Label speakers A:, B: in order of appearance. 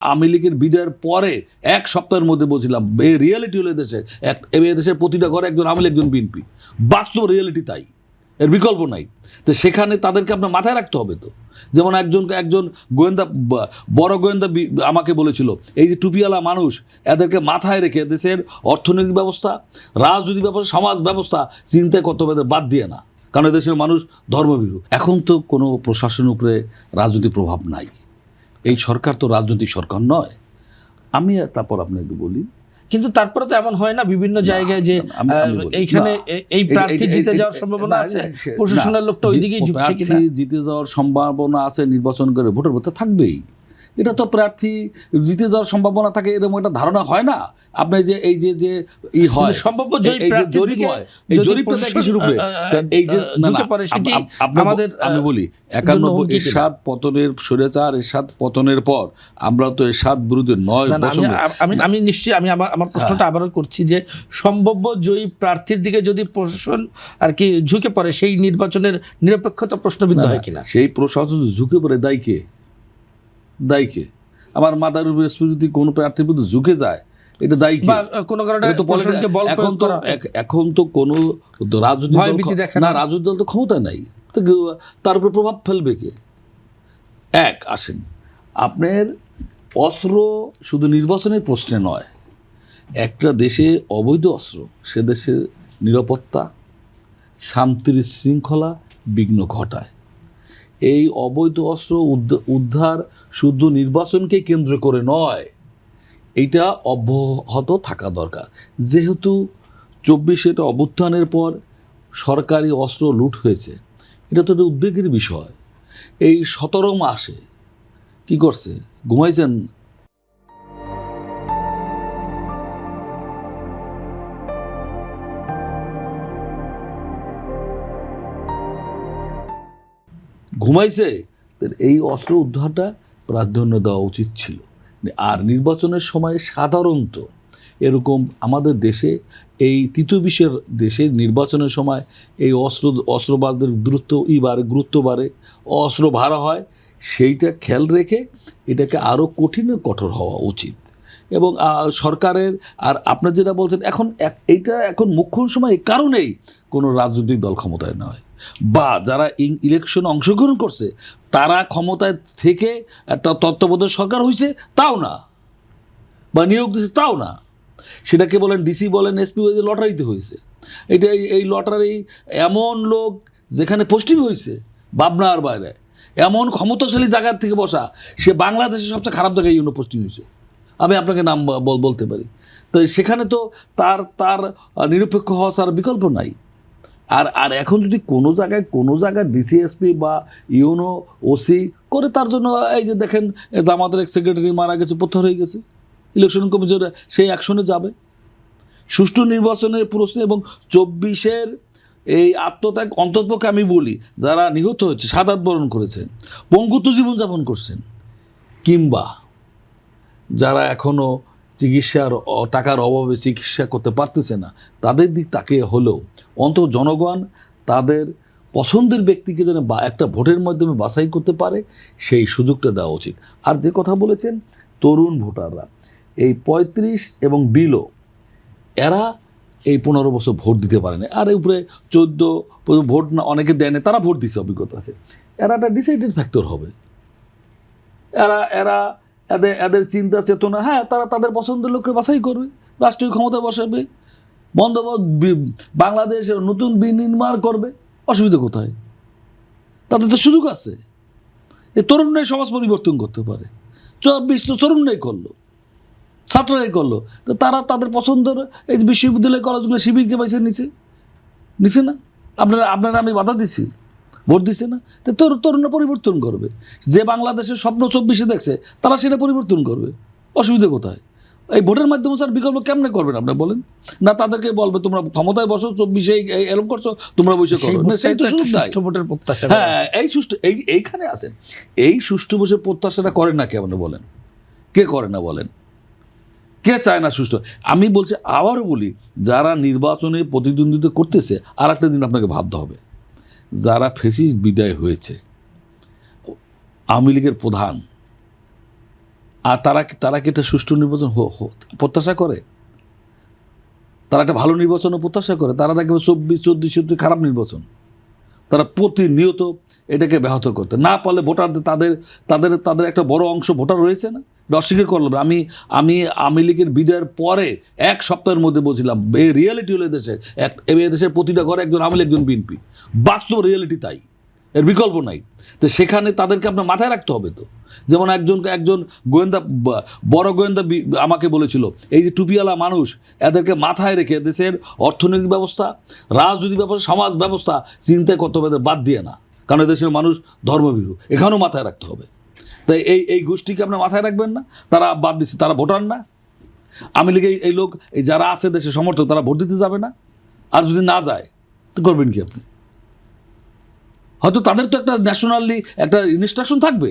A: আওয়ামী লীগের বিদায়ের পরে এক সপ্তাহের মধ্যে বলছিলাম এই রিয়েলিটি হলো দেশের প্রতিটা ঘরে একজন আওয়ামী লীগ একজন বিএনপি, বাস্তব রিয়েলিটি তাই, এর বিকল্প নাই। তো সেখানে তাদেরকে আপনার মাথায় রাখতে হবে। তো যেমন একজন গোয়েন্দা, বড় গোয়েন্দা আমাকে বলেছিল এই যে টুপিওয়ালা মানুষ, এদেরকে মাথায় রেখে দেশের অর্থনৈতিক ব্যবস্থা, রাজনৈতিক ব্যবস্থা, সমাজ ব্যবস্থা চিন্তায় করতে হবে, বাদ দিয়ে না, কারণ দেশের মানুষ ধর্মভীরু। এখন তো কোনো প্রশাসনের উপরে রাজনৈতিক প্রভাব নাই, এই সরকার তো রাজনৈতিক সরকার নয়। আমি তারপর আপনাকে বলি,
B: কিন্তু তারপরে তো এমন হয় না বিভিন্ন জায়গায় যে এইখানে এই প্রার্থী জিতে যাওয়ার সম্ভাবনা আছে, প্রশাসনের লোকটা ওইদিকেই ঝুঁকছে কিনা।
A: জিতে যাওয়ার সম্ভাবনা আছে, নির্বাচন করে ভোটের ভোটে থাকবেই, এটা তো প্রার্থী জিতে যাওয়ার সম্ভাবনা থাকে এরকম একটা ধারণা হয় না। আপনি যে এই যে ই হয়
B: সম্ভাব্য
A: জরিপ হয়, এই জরিপটা দেখে শুরু করে এই যে আমাদের আমি বলি 91 এরশাদ পতনের স্বৈরাচার এরশাদ পতনের পর আমরা তো এরশাদ বিরুদ্ধে 9 বছর।
B: আমি নিশ্চয়ই আমার প্রশ্নটা আবারও করছি যে সম্ভাব্য জয়ী প্রার্থীর দিকে যদি প্রশাসন আর কি ঝুঁকে পড়ে, সেই নির্বাচনের নিরপেক্ষতা প্রশ্নবিদ্ধ হয় কিনা।
A: সেই প্রশাসন ঝুঁকে পড়ে দায়ীকে আমার মাথার উপর যদি কোনো প্রার্থীর প্রতি ঝুঁকে যায়, এটা দায়ী কি? এখন তো কোনো রাজনৈতিক দল তো ক্ষমতা নাই, তার উপরে প্রভাব ফেলবে কে? আসেন, আপনার অস্ত্র শুধু নির্বাচনের প্রশ্নে নয়, একটা দেশে অবৈধ অস্ত্র সে দেশের নিরাপত্তা, শান্তির শৃঙ্খলা বিঘ্ন ঘটায়। এই অবৈধ অস্ত্র উদ্ধার শুধু নির্বাচনকে কেন্দ্র করে নয়, এইটা অব্যাহত থাকা দরকার। যেহেতু 24 অভ্যুত্থানের পর সরকারি অস্ত্র লুট হয়েছে, এটা তো উদ্বেগের বিষয়। এই 17 মাসে কি করছে? ঘুমাইছেন? ঘুমাইছে? এই অস্ত্র উদ্ধারটা প্রাধান্য দেওয়া উচিত ছিল। আর নির্বাচনের সময় সাধারণত এরকম আমাদের দেশে এই তৃতীয় বিশ্বের দেশে নির্বাচনের সময় এই অস্ত্রবাজদের গুরুত্ব বাড়ে, অস্ত্র ভাড়া হয়, সেইটা খেয়াল রেখে এটাকে আরও কঠোর হওয়া উচিত। এবং সরকারের, আর আপনার যেটা বলছেন এইটা এখন মুখ্য সময় এই কারণেই কোনো রাজনৈতিক দল ক্ষমতায় নয়, বা যারা ইলেকশনে অংশগ্রহণ করছে তারা ক্ষমতায় থেকে একটা তত্ত্বাবধায়ক সরকার হয়েছে তাও না, বা নিয়োগ দিয়েছে তাও না, সেটাকে বলেন ডিসি বলেন এসপি হয়েছে, লটারিতে হয়েছে। এটা এই লটারি এমন লোক যেখানে পোস্টিং হয়েছে ভাবনার বাইরে, এমন ক্ষমতাশালী জায়গার থেকে বসা, সে বাংলাদেশের সবচেয়ে খারাপ জায়গায় পোস্টিং হয়েছে, আমি আপনাকে নাম বলতে পারি। তো সেখানে তো তার নিরপেক্ষ হওয়া তার বিকল্প নাই। আর এখন যদি কোনো জায়গায় ডিসিএসপি বা ইউনো ওসি করে, তার জন্য এই যে দেখেন জামাতের এক সেক্রেটারি মারা গেছে, প্রত্যাহার হয়ে গেছে, ইলেকশন কমিশন সেই অ্যাকশনে যাবে। সুষ্ঠু নির্বাচনের প্রশ্ন এবং 24 এই আত্মত্যাগ, অন্ততপক্ষে আমি বলি যারা নিহত হয়েছে, শাহাদাত বরণ করেছেন, পঙ্গুত্ব জীবনযাপন করছেন, কিংবা যারা এখনও চিকিৎসার টাকার অভাবে চিকিৎসা করতে পারতেছে না, তাদের দিক তাকে হলেও অন্তত জনগণ তাদের পছন্দের ব্যক্তিকে যেন একটা ভোটের মাধ্যমে বাছাই করতে পারে, সেই সুযোগটা দেওয়া উচিত। আর যে কথা বলেছেন তরুণ ভোটাররা, এই 35 এবং বিলো, এরা এই 15 বছর ভোট দিতে পারেনি, আর এই উপরে 14 ভোট না অনেকে দেয়নি, তারা ভোট দিচ্ছে, অভিজ্ঞতা আছে। এরা একটা ডিসাইডেড ফ্যাক্টর হবে। এদের চিন্তা চেতনা, তারা তাদের পছন্দের লোককে বাছাই করবে, রাষ্ট্রীয় ক্ষমতায় বসাবে, বাংলাদেশ নতুন বিনির্মাণ করবে। অসুবিধা কোথায়? তাদের তো সুযোগ আছে। এই তরুণরাই সমাজ পরিবর্তন করতে পারে। 24 তো তরুণরাই করলো, ছাত্ররাই করলো। তো তারা তাদের পছন্দের এই বিশ্ববিদ্যালয় কলেজগুলো শিবিরকে বাইছে নিছে না। আপনারা আমি বাধা দিছি, ভোট দিচ্ছে না, তো তরুণরা পরিবর্তন করবে। যে বাংলাদেশের স্বপ্ন 24 দেখছে, তারা সেটা পরিবর্তন করবে। অসুবিধা কোথায়? এই ভোটের মাধ্যমে স্যার বিকল্প কেমনে করবেন আপনি বলেন? না তাদেরকে বলবে তোমরা ক্ষমতায় বসো, 24 এরকম করছো, তোমরা বসে করো। সেই তো সুষ্ঠু ভোটের প্রত্যাশা। এই সুষ্ঠু এইখানে আছেন, এই সুষ্ঠু বসে প্রত্যাশাটা করেন না কেমন বলেন? কে করে না বলেন? কে চায় না সুষ্ঠু? আমি বলছি, আবারও বলি, যারা নির্বাচনে প্রতিদ্বন্দ্বিতা করতেছে, আর একটা দিন আপনাকে ভাবতে হবে, যারা ফ্যাসিস্ট বিদায় হয়েছে, আওয়ামী লীগের প্রধান আর তারা কি একটা সুষ্ঠু নির্বাচন প্রত্যাশা করে? তারা একটা ভালো নির্বাচনও প্রত্যাশা করে? তারা দেখবে 24-24 খারাপ নির্বাচন। তারা প্রতিনিয়ত এটাকে ব্যাহত করতে না পারলে ভোটারদের তাদের একটা বড় অংশ ভোটার রয়েছে না, এটা অস্বীকার করলাম। আমি আওয়ামী লীগের বিদায়ের পরে 1 সপ্তাহের মধ্যে বলছিলাম এই রিয়েলিটি হলো এদেশের প্রতিটা ঘরে একজন আওয়ামী লীগ, একজন বিএনপি। বাস্তব রিয়েলিটি তাই, এর বিকল্প নাই। তো সেখানে তাদেরকে আপনার মাথায় রাখতে হবে। তো যেমন একজন গোয়েন্দা, বড় গোয়েন্দা আমাকে বলেছিল এই যে টুপিওয়ালা মানুষ, এদেরকে মাথায় রেখে দেশের অর্থনৈতিক ব্যবস্থা, রাজনৈতিক ব্যবস্থা, সমাজ ব্যবস্থা চিন্তা করতে হবে, বাদ দিয়ে না। কারণ দেশের মানুষ ধর্মভীরু, এখানেও মাথায় রাখতে হবে। তাই এই গোষ্ঠীকে আপনার মাথায় রাখবেন না, তারা বাদ দিচ্ছে, তারা ভোটার না। আওয়ামী লীগের এই লোক, এই যারা আছে দেশের সমর্থক, তারা ভোট দিতে যাবে না। আর যদি না যায় তো করবেন কি আপনি? হয়তো তাদের তো একটা ন্যাশনালি একটা ইনস্ট্রাকশন থাকবে